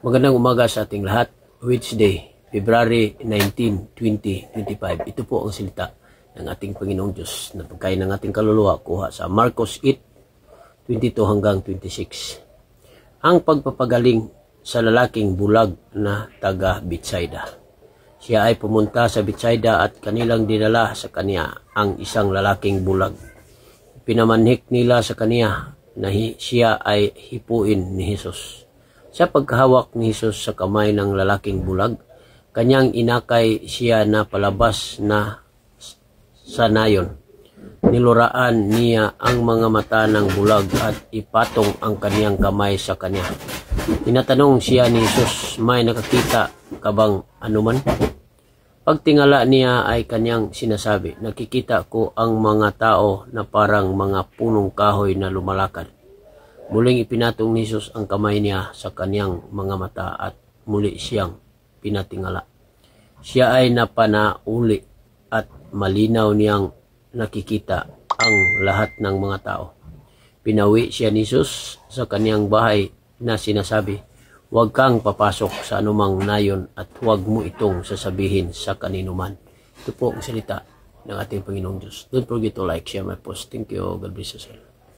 Magandang umaga sa ating lahat. Wednesday, February 19, 2025. Ito po ang salita ng ating Panginoong Diyos na pagkain ng ating kaluluwa kuha sa Marcos 8, 22 hanggang 26. Ang pagpapagaling sa lalaking bulag na taga Betsaida. Siya ay pumunta sa Betsaida at kanilang dinala sa kanya ang isang lalaking bulag. Pinamanhik nila sa kanya na siya ay hipuin ni Jesus. Sa pagkahawak ni Jesus sa kamay ng lalaking bulag, kanyang inakay siya na palabas na sa nayon. Niluraan niya ang mga mata ng bulag at ipatong ang kaniyang kamay sa kanya. Tinatanong siya ni Jesus, "May nakakita ka bang anuman?" Pagtingala niya ay kanyang sinasabi, "Nakikita ko ang mga tao na parang mga punong kahoy na lumalakad." Muling ipinatong ni Jesus ang kamay niya sa kaniyang mga mata at muli siyang pinatingala. Siya ay napanauli at malinaw niyang nakikita ang lahat ng mga tao. Pinawi siya ni Jesus sa kaniyang bahay na sinasabi, "Huwag kang papasok sa anumang nayon at huwag mo itong sasabihin sa kaninuman." Ito po ang salita ng ating Panginoong Diyos. Don't forget to like, share my post. Thank you. God bless you, sir.